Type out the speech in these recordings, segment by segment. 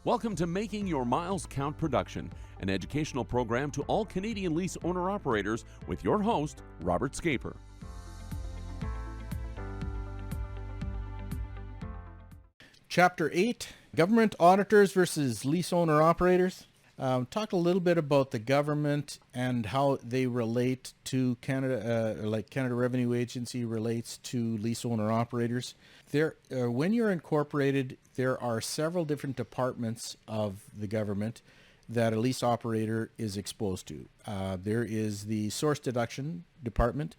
Welcome to Making Your Miles Count Production, an educational program to all Canadian lease owner-operators with your host, Robert Scheper. Chapter 8, Government Auditors versus Lease Owner-Operators. Talk a little bit about the government and how they relate to Canada, like Canada Revenue Agency relates to lease owner-operators. When you're incorporated, there are several different departments of the government that a lease operator is exposed to. There is the source deduction department,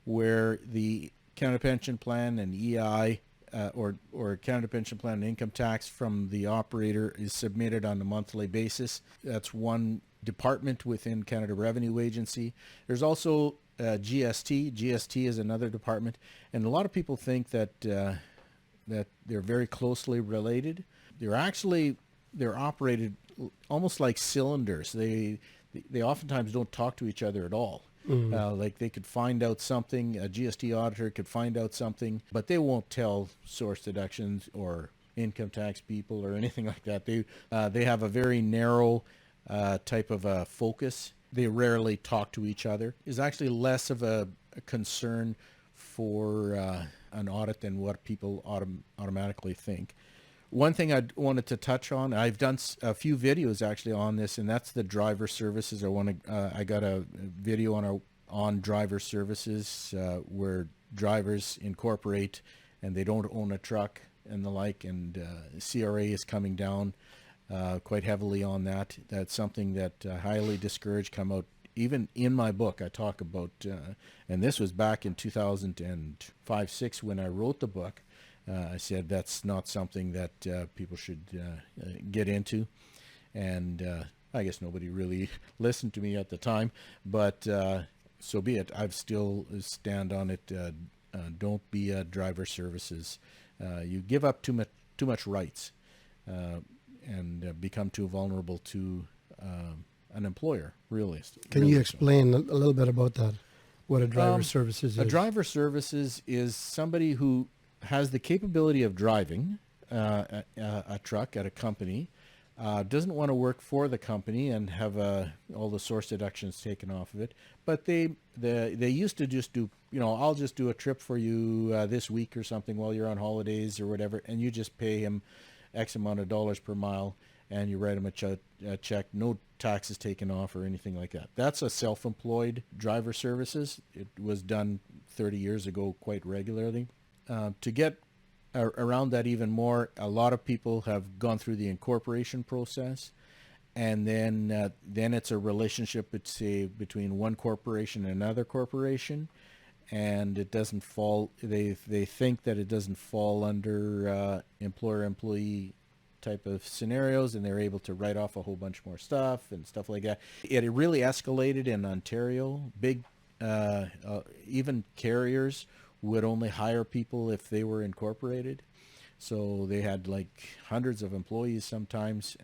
where the Canada Pension Plan and EI or Canada Pension Plan and income tax from the operator is submitted on a monthly basis. That's one department within Canada Revenue Agency. There's also GST. GST is another department, and a lot of people think that that they're very closely related. They're operated almost like cylinders. They oftentimes don't talk to each other at all. Like they could find out something, a GST auditor could find out something, but they won't tell source deductions or income tax people or anything like that. They have a very narrow type of focus. They rarely talk to each other. It's actually less of a concern for an audit than what people automatically think. One thing I wanted to touch on, I've done a few videos actually on this, and that's the driver services. I got a video on driver services where drivers incorporate and they don't own a truck and the like, and CRA is coming down quite heavily on that. That's something that highly discouraged. Come out even in my book. I talk about, and this was back in 2005-06 when I wrote the book. I said that's not something that people should get into, and I guess nobody really listened to me at the time, but so be it. I've still stand on it. Don't be a driver services. You give up too much rights and become too vulnerable to an employer, really. Can you explain a little bit about that, what a driver services is? A driver services is somebody who has the capability of driving a truck at a company, doesn't want to work for the company and have all the source deductions taken off of it, but they used to just do, I'll just do a trip for you this week or something while you're on holidays or whatever, and you just pay him X amount of dollars per mile, and you write him a check, no taxes taken off or anything like that. That's a self-employed driver services. It was done 30 years ago quite regularly. To get around that even more, a lot of people have gone through the incorporation process, and then it's a relationship, between one corporation and another corporation, and it doesn't fall. They think that it doesn't fall under employer-employee type of scenarios, and they're able to write off a whole bunch more stuff and stuff like that. It really escalated in Ontario. Big, even carriers would only hire people if they were incorporated. So they had like hundreds of employees sometimes,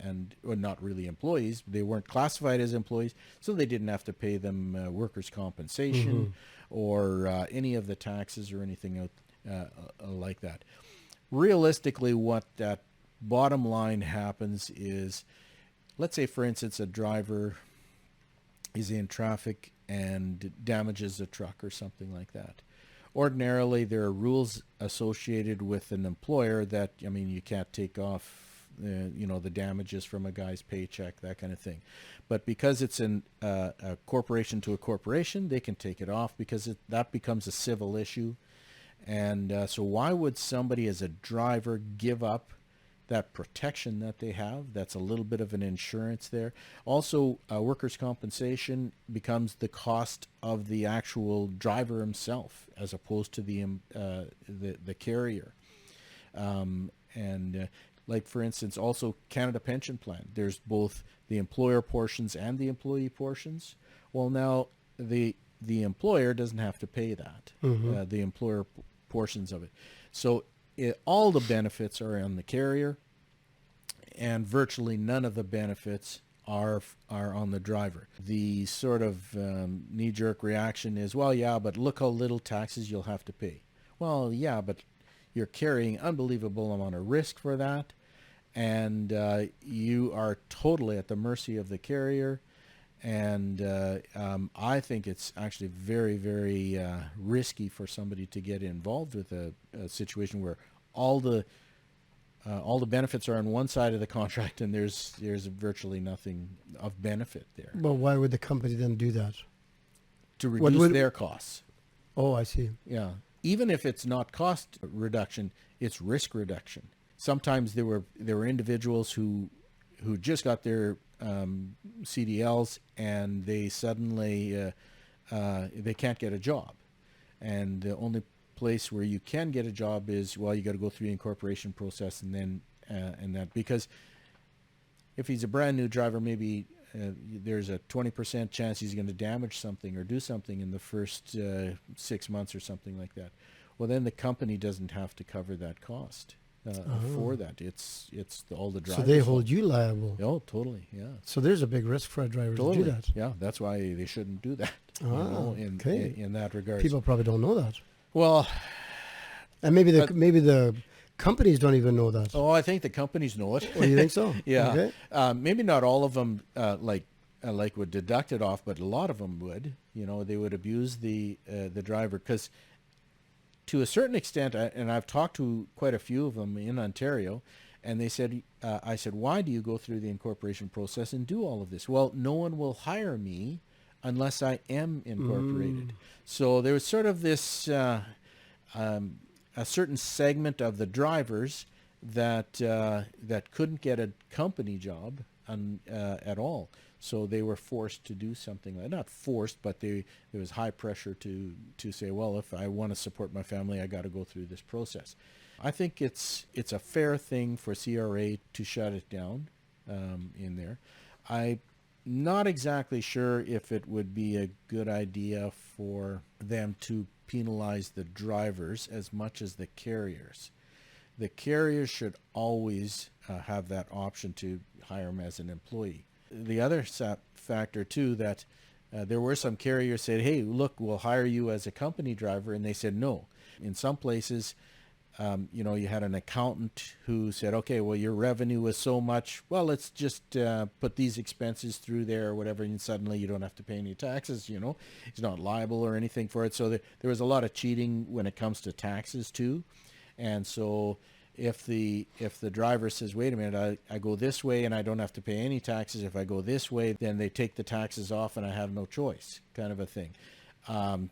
or not really employees. They weren't classified as employees, so they didn't have to pay them workers' compensation or any of the taxes or anything like that. Realistically, what that bottom line happens is, let's say, for instance, a driver is in traffic and damages a truck or something like that. Ordinarily, there are rules associated with an employer that, you can't take off, the damages from a guy's paycheck, that kind of thing. But because it's a corporation to a corporation, they can take it off because that becomes a civil issue. And so why would somebody as a driver give up that protection that they have? That's a little bit of an insurance there. Also, workers' compensation becomes the cost of the actual driver himself, as opposed to the carrier. Like for instance, also Canada Pension Plan. There's both the employer portions and the employee portions. Well, now the employer doesn't have to pay that. The employer portions of it. So all the benefits are on the carrier, and virtually none of the benefits are on the driver. The sort of knee-jerk reaction is, well, yeah, but look how little taxes you'll have to pay. Well, yeah, but you're carrying unbelievable amount of risk for that, and you are totally at the mercy of the carrier. And I think it's actually very, very risky for somebody to get involved with a situation where all the benefits are on one side of the contract, and there's virtually nothing of benefit there. Well, why would the company then do that? To reduce their costs. Oh, I see. Yeah. Even if it's not cost reduction, it's risk reduction. Sometimes there were individuals who just got their CDLs, and they suddenly they can't get a job, and the only place where you can get a job is, well, you got to go through the incorporation process, and then and that, because if he's a brand new driver, maybe there's a 20% chance he's going to damage something or do something in the first 6 months or something like that. Well, then the company doesn't have to cover that cost. For that, it's all the drivers. So they hold you liable. Oh, totally, yeah. So there's a big risk for a driver to do that. Yeah, that's why they shouldn't do that. Okay. In that regard. People probably don't know that. Well, and maybe the companies don't even know that. Oh, I think the companies know it. Oh, you think so? Yeah. Okay. Maybe not all of them like would deduct it off, but a lot of them would. They would abuse the driver, because to a certain extent, and I've talked to quite a few of them in Ontario, and they said, I said, why do you go through the incorporation process and do all of this? Well, no one will hire me unless I am incorporated. So there was sort of this a certain segment of the drivers that couldn't get a company job at all. So they were forced to do something like, not forced, but there was high pressure to say, well, if I want to support my family, I got to go through this process. I think it's a fair thing for CRA to shut it down in there. I'm not exactly sure if it would be a good idea for them to penalize the drivers as much as the carriers. The carriers should always have that option to hire them as an employee. The other factor, too, that there were some carriers said, hey, look, we'll hire you as a company driver, and they said no. In some places, you had an accountant who said, okay, well, your revenue was so much, well, let's just put these expenses through there or whatever, and suddenly you don't have to pay any taxes, He's not liable or anything for it. So there was a lot of cheating when it comes to taxes, too. And so if the driver says, wait a minute, I go this way and I don't have to pay any taxes. If I go this way, then they take the taxes off and I have no choice, kind of a thing.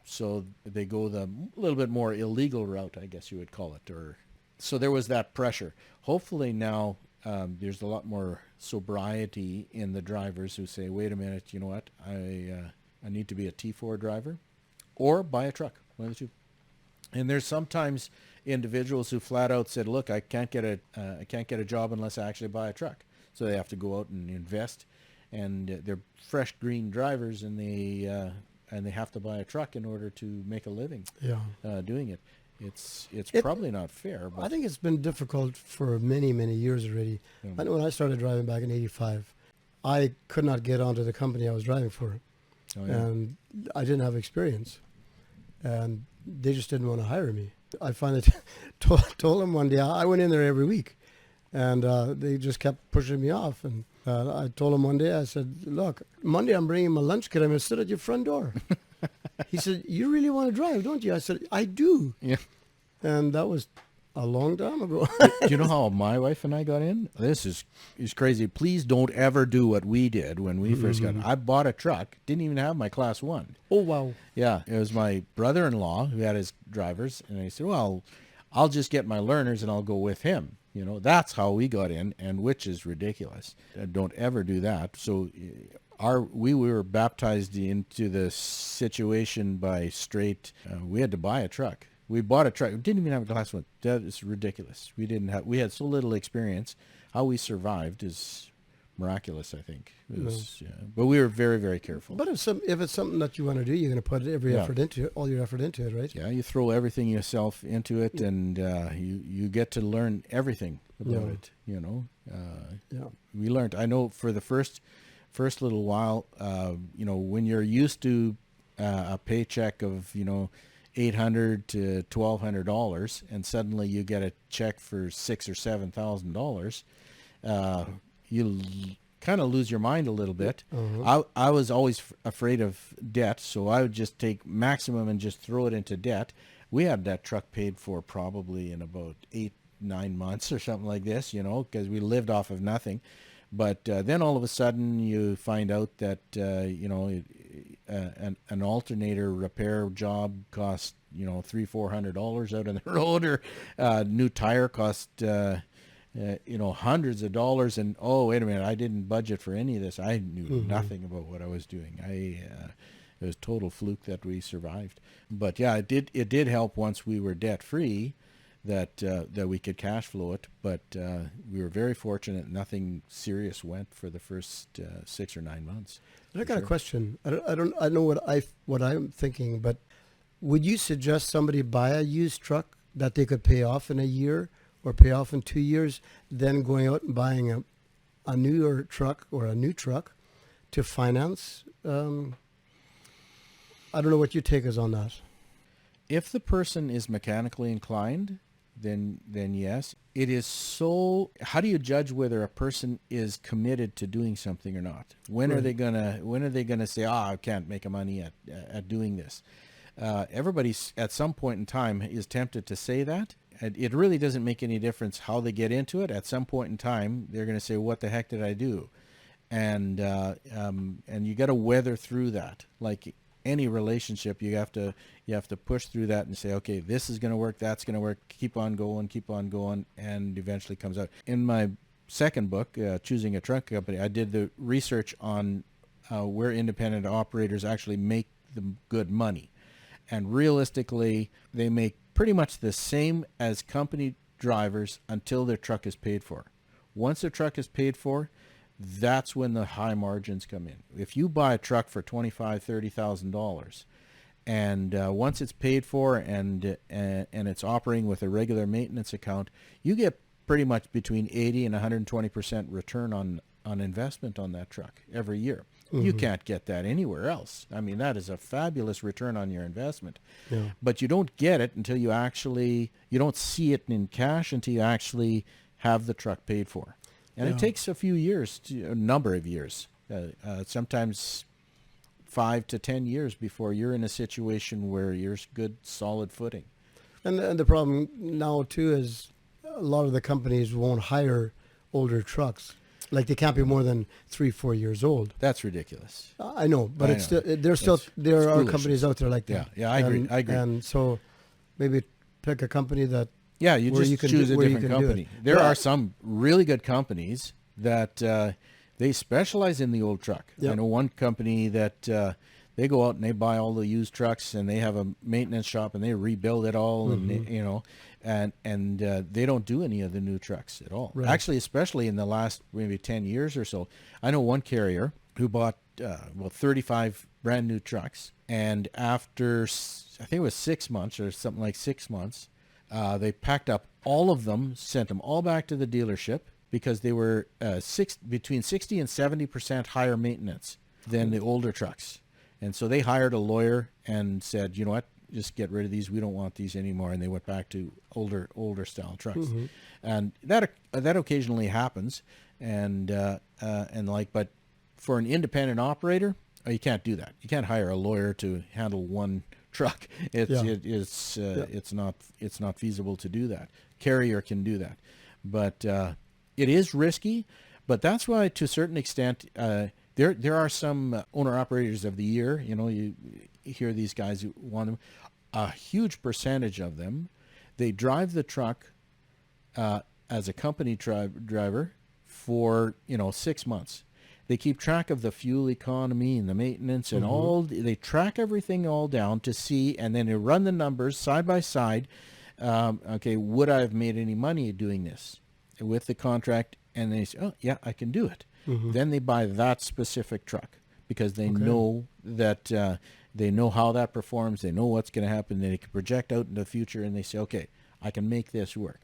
So they go the little bit more illegal route, I guess you would call it. So there was that pressure. Hopefully now there's a lot more sobriety in the drivers who say, wait a minute, you know what, I need to be a T4 driver or buy a truck, one of the two. And there's sometimes individuals who flat out said, look, I can't get a job unless I actually buy a truck. So they have to go out and invest, and they're fresh green drivers, and they have to buy a truck in order to make a living doing it. It's probably not fair. But I think it's been difficult for many, many years already. Yeah. I know when I started driving back in '85, I could not get onto the company I was driving for. Oh, yeah. And I didn't have experience. And they just didn't want to hire me. I finally told them one day, I went in there every week, and they just kept pushing me off. And I told them one day, I said, look, Monday I'm bringing my lunch kit. I'm going to sit at your front door. He said, you really want to drive, don't you? I said, I do. Yeah. And that was a long time ago. Do you know how my wife and I got in? This is crazy. Please don't ever do what we did when we first got in. I bought a truck, didn't even have my Class 1. Oh, wow. Yeah, it was my brother-in-law who had his drivers, and I said, well, I'll just get my learners and I'll go with him. That's how we got in, and which is ridiculous. Don't ever do that. So we were baptized into the situation by straight, we had to buy a truck. We bought a truck. We didn't even have a Class 1. That is ridiculous. We had so little experience. How we survived is miraculous, I think. But we were very, very careful. But if it's something that you want to do, you're going to put effort into it, all your effort into it, right? Yeah, you throw everything yourself into it, and you get to learn everything about it. We learned. I know for the first little while, when you're used to a paycheck of $800 to $1,200, and suddenly you get a check for $6,000 or $7,000. you kind of lose your mind a little bit. I was always afraid of debt, so I would just take maximum and just throw it into debt. We had that truck paid for probably in about 8-9 months or something like this, because we lived off of nothing. But then all of a sudden you find out that, an alternator repair job cost, $300-400 out on the road, or new tire cost, hundreds of dollars. And, oh, wait a minute, I didn't budget for any of this. I knew nothing about what I was doing. It was total fluke that we survived. But yeah, it did help once we were debt free, that we could cash flow it, but we were very fortunate. Nothing serious went for the first 6 or 9 months. I got a question. I know what I'm thinking, but would you suggest somebody buy a used truck that they could pay off in a year or pay off in 2 years, then going out and buying a newer truck or a new truck to finance? I don't know what your take is on that. If the person is mechanically inclined, then yes. It is so. How do you judge whether a person is committed to doing something or not? When are they gonna say, I can't make money at doing this? Everybody at some point in time is tempted to say that. It really doesn't make any difference how they get into it. At some point in time, they're going to say, "What the heck did I do?" And you got to weather through that. Like any relationship, you have to push through that and say, okay, this is going to work, that's going to work, keep on going, and eventually comes out. In my second book, Choosing a Truck Company, I did the research on where independent operators actually make the good money. And realistically, they make pretty much the same as company drivers until their truck is paid for. Once their truck is paid for, that's when the high margins come in. If you buy a truck for $25,000-$30,000, and once it's paid for and it's operating with a regular maintenance account, you get pretty much between 80 and 120% return on investment on that truck every year. You can't get that anywhere else. I mean, that is a fabulous return on your investment. Yeah. But you don't get it until you don't see it in cash until you actually have the truck paid for. And it takes a number of years, sometimes 5 to 10 years before you're in a situation where you're good, solid footing. And the problem now, too, is a lot of the companies won't hire older trucks. Like they can't be more than 3-4 years old. That's ridiculous. I know, but there are companies out there like that. Yeah, I agree. And so maybe pick a company that. Yeah, you just choose a different company. There are some really good companies that they specialize in the old truck. Yep. I know one company that they go out and they buy all the used trucks and they have a maintenance shop and they rebuild it all and they don't do any of the new trucks at all. Right. Actually, especially in the last maybe 10 years or so, I know one carrier who bought 35 brand new trucks, and after I think it was 6 months or something like 6 months. They packed up all of them, sent them all back to the dealership because they were between 60 and 70% higher maintenance than the older trucks. And so they hired a lawyer and said, you know what, just get rid of these. We don't want these anymore. And they went back to older style trucks. And that occasionally happens. But for an independent operator, you can't do that. You can't hire a lawyer to handle one truck. It's not feasible to do that. Carrier can do that, but it is risky. But that's why, to a certain extent, there are some owner operators of the year. You hear these guys who want them. A huge percentage of them, they drive the truck as a company driver for 6 months. They keep track of the fuel economy and the maintenance and they track everything all down to see, and then they run the numbers side by side. Okay, would I have made any money doing this with the contract? And they say, oh, yeah, I can do it. Then they buy that specific truck because they know that they know how that performs. They know what's going to happen. They can project out in the future, and they say, okay, I can make this work.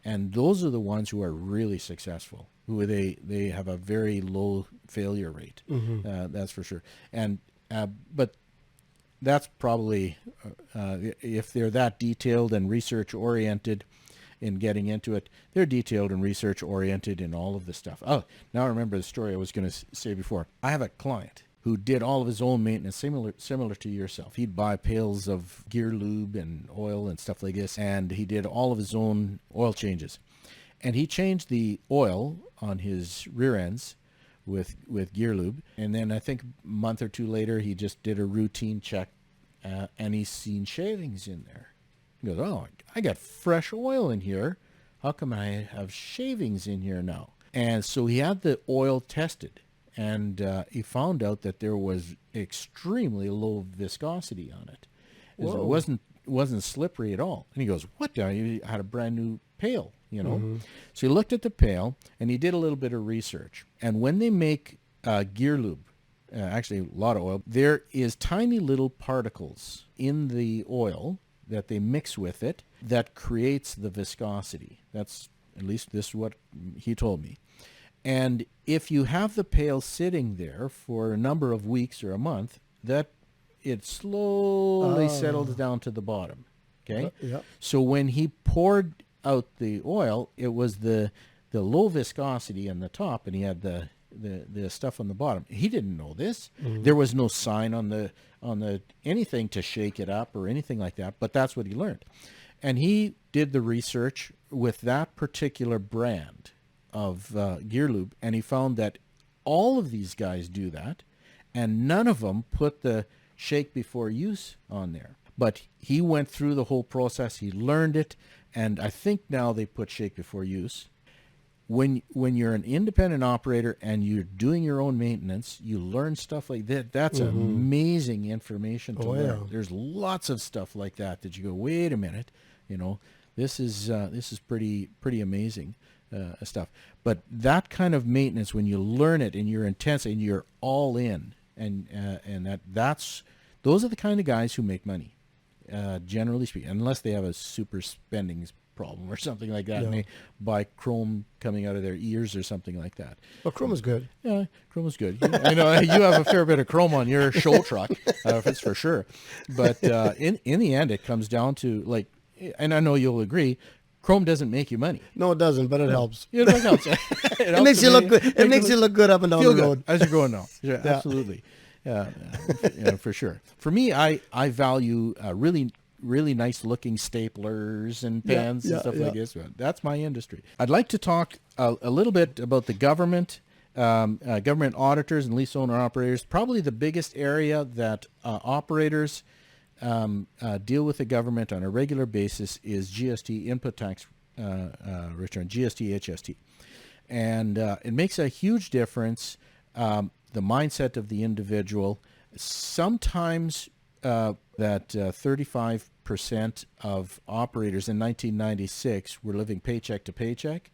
And those are the ones who are really successful, who they have a very low failure rate. That's for sure. And but that's probably if they're that detailed and research oriented, in getting into it. They're detailed and research oriented in all of this stuff. Oh, now I remember the story I was going to say before. I have a client who did all of his own maintenance, similar to yourself. He'd buy pails of gear lube and oil and stuff like this, and he did all of his own oil changes. And he changed the oil on his rear ends with gear lube, and then I think a month or two later, he just did a routine check, and he's seen shavings in there. He goes, oh, I got fresh oil in here. How come I have shavings in here now? And so he had the oil tested, and he found out that there was extremely low viscosity on it. It wasn't slippery at all. And he goes, what? You had a brand new pail, you know? Mm-hmm. So he looked at the pail, and he did a little bit of research. And when they make gear lube, actually a lot of oil, there is tiny little particles in the oil that they mix with it that creates the viscosity. That's, at least this is what he told me. And if you have the pail sitting there for a number of weeks or a month, that it slowly settles down to the bottom. Okay? Yep. So when he poured out the oil, it was the low viscosity on the top, and he had the stuff on the bottom. He didn't know this. Mm-hmm. There was no sign on the anything to shake it up or anything like that, but that's what he learned. And he did the research with that particular brand of gear lube, and he found that all of these guys do that, and none of them put the shake before use on there. But he went through the whole process. He learned it, and I think now they put shake before use. When you're an independent operator and you're doing your own maintenance, you learn stuff like that. That's amazing information to learn. Yeah. There's lots of stuff like that you go, wait a minute, you know, this is pretty amazing stuff. But that kind of maintenance, when you learn it and you're intense and you're all in, and those are the kind of guys who make money, generally speaking, unless they have a super spending problem or something like that, and they buy chrome coming out of their ears or something like that. Well, chrome is good. Yeah, chrome is good. I know you have a fair bit of chrome on your shoal truck, that's for sure. But in the end, it comes down to, like, and I know you'll agree, chrome doesn't make you money. No, it doesn't, but it helps. It helps. It makes you look good. It makes you look good up and down the road as you're going now. Yeah, absolutely. Yeah, for sure. For me, I value really nice looking staplers and pens and stuff like this. That's my industry. I'd like to talk a little bit about the government auditors and lease owner operators. Probably the biggest area that operators deal with the government on a regular basis is GST input tax return, GST, HST. And it makes a huge difference, the mindset of the individual. Sometimes that 35% of operators in 1996 were living paycheck to paycheck,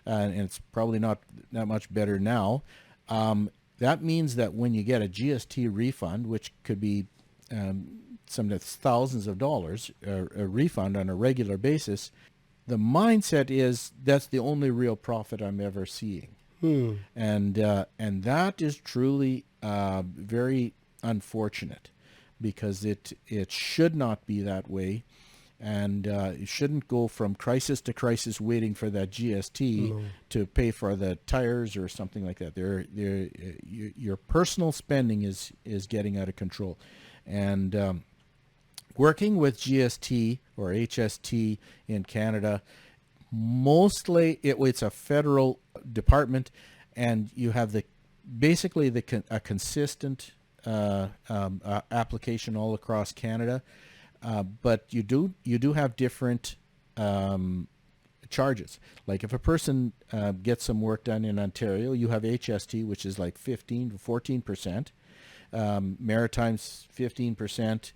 and it's probably not that much better now. That means that when you get a GST refund, which could be sometimes thousands of dollars, a refund on a regular basis, the mindset is that's the only real profit I'm ever seeing. And that is truly very unfortunate, because it should not be that way, and it shouldn't go from crisis to crisis waiting for that GST to pay for the tires or something like that. Your personal spending is getting out of control, and working with GST or HST in Canada, mostly it's a federal department, and you have basically a consistent application all across Canada, but you do have different charges. Like if a person gets some work done in Ontario, you have HST, which is like 15 to 14%. Maritime's 15%.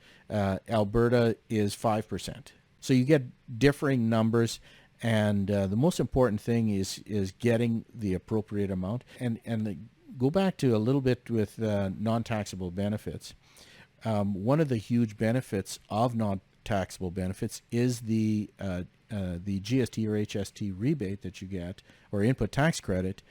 Alberta is 5%. So you get differing numbers, and the most important thing is getting the appropriate amount. And go back to a little bit with non-taxable benefits. One of the huge benefits of non-taxable benefits is the GST or HST rebate that you get, or input tax credit,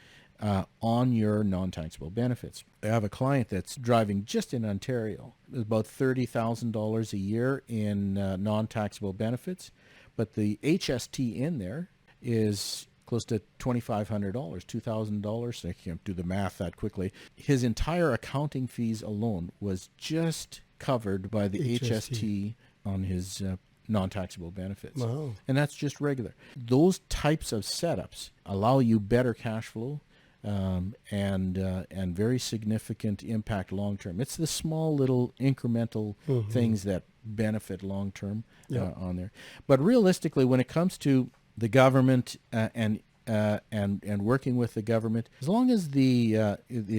on your non-taxable benefits. I have a client that's driving just in Ontario about $30,000 a year in non-taxable benefits, but the HST in there is close to $2,500, $2,000. I can't do the math that quickly. His entire accounting fees alone was just covered by the HST on his non-taxable benefits. Wow. And that's just regular. Those types of setups allow you better cash flow and very significant impact long term. It's the small little incremental things that benefit long term on there. But realistically, when it comes to the government and working with the government, as long as the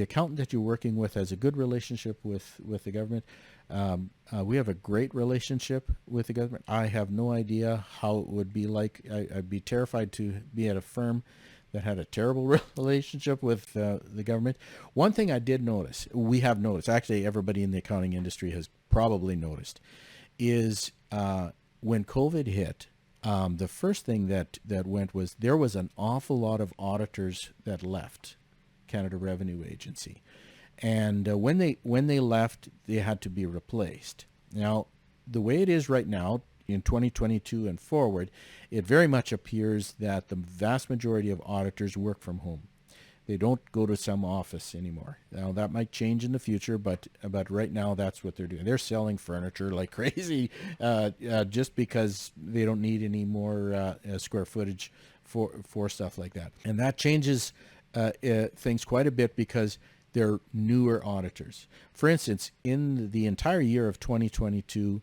accountant that you're working with has a good relationship with the government, we have a great relationship with the government. I have no idea how it would be like. I'd be terrified to be at a firm that had a terrible relationship with the government. One thing I did notice, we have noticed, actually everybody in the accounting industry has probably noticed, is when COVID hit, the first thing that went was there was an awful lot of auditors that left Canada Revenue Agency. And when they left, they had to be replaced. Now, the way it is right now, in 2022 and forward, it very much appears that the vast majority of auditors work from home. They don't go to some office anymore. Now, that might change in the future, but right now that's what they're doing. They're selling furniture like crazy just because they don't need any more square footage for stuff like that. And that changes things quite a bit because they're newer auditors. For instance, in the entire year of 2022,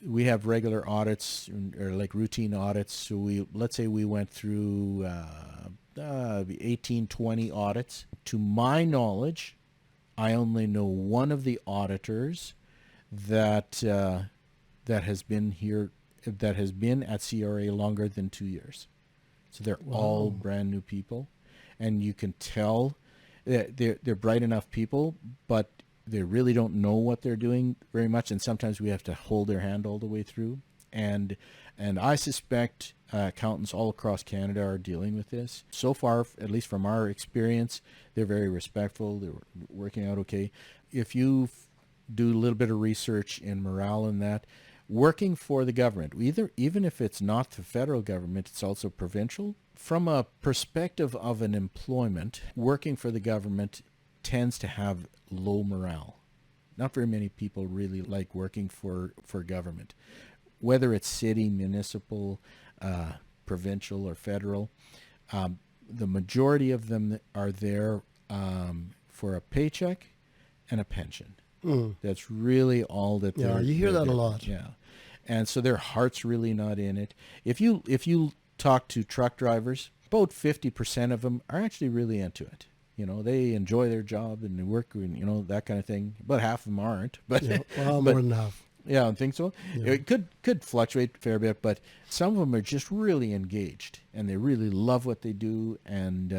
we have regular audits or like routine audits. So let's say we went through 18, 20 audits. To my knowledge, I only know one of the auditors that has been here, that has been at CRA longer than 2 years. So they're all brand new people, and you can tell they're bright enough people, but they really don't know what they're doing very much, and sometimes we have to hold their hand all the way through. And I suspect accountants all across Canada are dealing with this. So far, at least from our experience, they're very respectful. They're working out okay. If you do a little bit of research in morale and that, working for the government, even if it's not the federal government, it's also provincial. From a perspective of an employment, working for the government tends to have low morale. Not very many people really like working for government, whether it's city, municipal, provincial, or federal. The majority of them are there for a paycheck and a pension. That's really all that they're. Yeah, you hear that a lot. Yeah, and so their heart's really not in it. If you talk to truck drivers, about 50% of them are actually really into it. You know, they enjoy their job and they work, and, you know, that kind of thing. But half of them aren't. But more than half. Yeah, I think so. Yeah. It could fluctuate a fair bit, but some of them are just really engaged and they really love what they do. And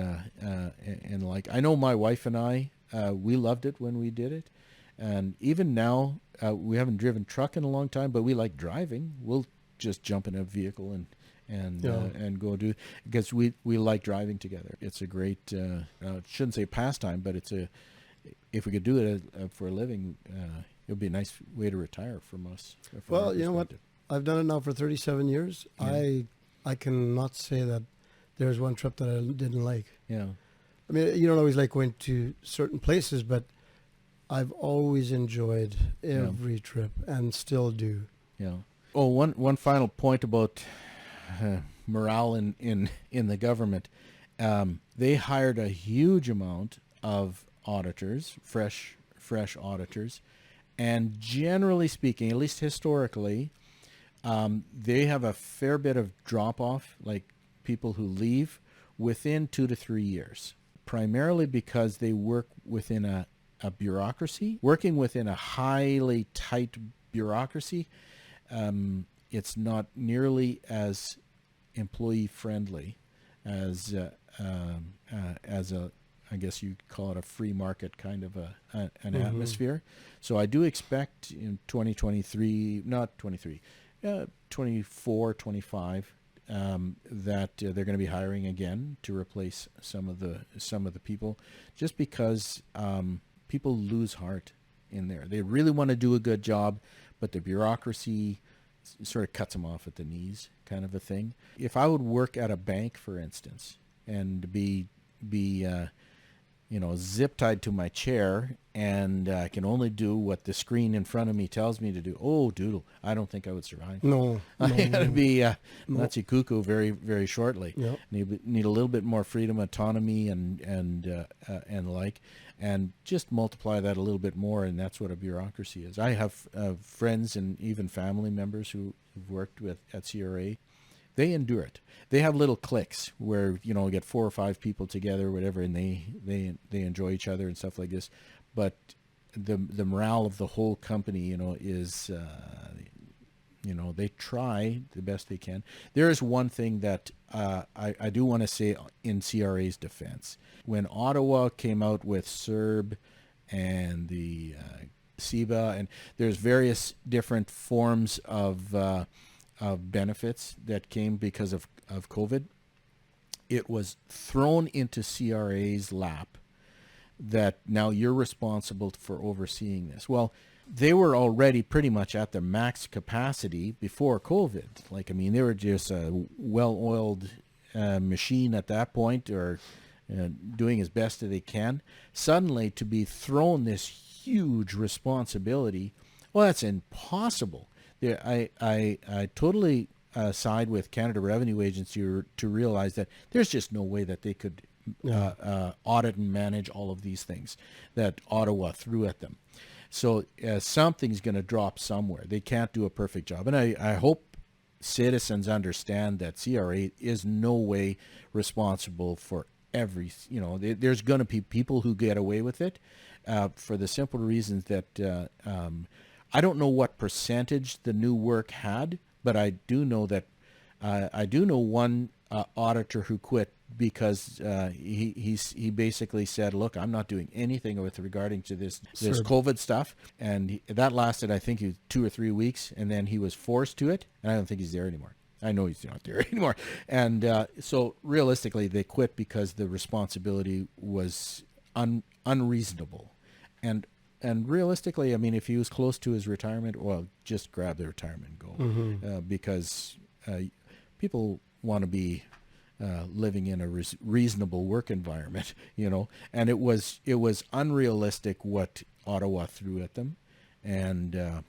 like, I know my wife and I, we loved it when we did it. And even now, we haven't driven truck in a long time, but we like driving. We'll just jump in a vehicle and go do, because we like driving together. It's a great, shouldn't say pastime, but if we could do it for a living, it would be a nice way to retire from us. Well, you know what? I've done it now for 37 years. Yeah. I cannot say that there's one trip that I didn't like. Yeah. I mean, you don't always like going to certain places, but I've always enjoyed every trip and still do. Yeah. Oh, one final point about morale in the government. They hired a huge amount of auditors, fresh auditors, and generally speaking, at least historically, they have a fair bit of drop-off, like people who leave within 2 to 3 years, primarily because they work within a bureaucracy. Working within a highly tight bureaucracy, it's not nearly as employee-friendly as I guess you'd call it a free market kind of an atmosphere. So I do expect in 24, 25, that they're going to be hiring again to replace some of the people, just because people lose heart in there. They really want to do a good job, but the bureaucracy sort of cuts them off at the knees, kind of a thing. If I would work at a bank, for instance, and be zip tied to my chair, and I can only do what the screen in front of me tells me to do. Oh, doodle! I don't think I would survive. No, I'm gonna be nutsy cuckoo very, very shortly. Yep. Need a little bit more freedom, autonomy, and like, and just multiply that a little bit more, and that's what a bureaucracy is. I have friends and even family members who have worked at CRA. They endure it. They have little cliques where get 4 or 5 people together, or whatever, and they enjoy each other and stuff like this. But the morale of the whole company, is they try the best they can. There is one thing that I do want to say in CRA's defense. When Ottawa came out with CERB and the CEBA, and there's various different forms of benefits that came because of COVID, it was thrown into CRA's lap that now you're responsible for overseeing this. Well, they were already pretty much at their max capacity before COVID. They were just a well-oiled machine at that point, or doing as best as they can. Suddenly, to be thrown this huge responsibility, well, that's impossible. I totally side with Canada Revenue Agency to realize that there's just no way that they could audit and manage all of these things that Ottawa threw at them. So something's going to drop somewhere. They can't do a perfect job. And I hope citizens understand that CRA is no way responsible for every, there's going to be people who get away with it for the simple reasons that I don't know what percentage the new work had, but I do know that I do know one auditor who quit because he basically said, "Look, I'm not doing anything with regarding to this COVID stuff," and that lasted, I think, 2 or 3 weeks, and then he was forced to it, and I don't think he's there anymore. I know he's not there anymore, and so realistically, they quit because the responsibility was unreasonable, and realistically, if he was close to his retirement, well, just grab the retirement and go, because people want to be living in a reasonable work environment, and it was unrealistic what Ottawa threw at them, and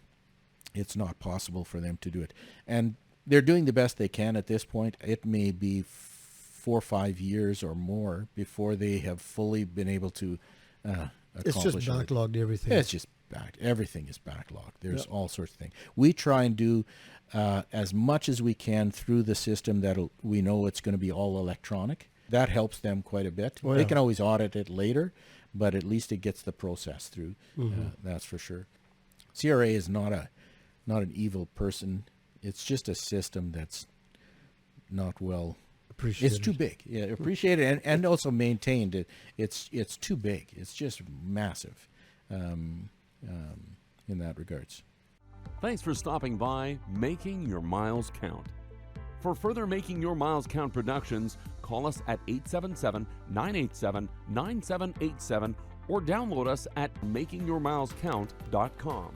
it's not possible for them to do it. And they're doing the best they can at this point. It may be 4 or 5 years or more before they have fully been able to it's just backlogged everything. It's just everything is backlogged. There's all sorts of things. We try and do as much as we can through the system that we know it's going to be all electronic. That helps them quite a bit. They can always audit it later, but at least it gets the process through. That's for sure. CRA is not an evil person. It's just a system that's not well appreciated. It's too big. Yeah, appreciated and also maintained. It's too big. It's just massive in that regards. Thanks for stopping by Making Your Miles Count. For further Making Your Miles Count productions, call us at 877-987-9787 or download us at makingyourmilescount.com.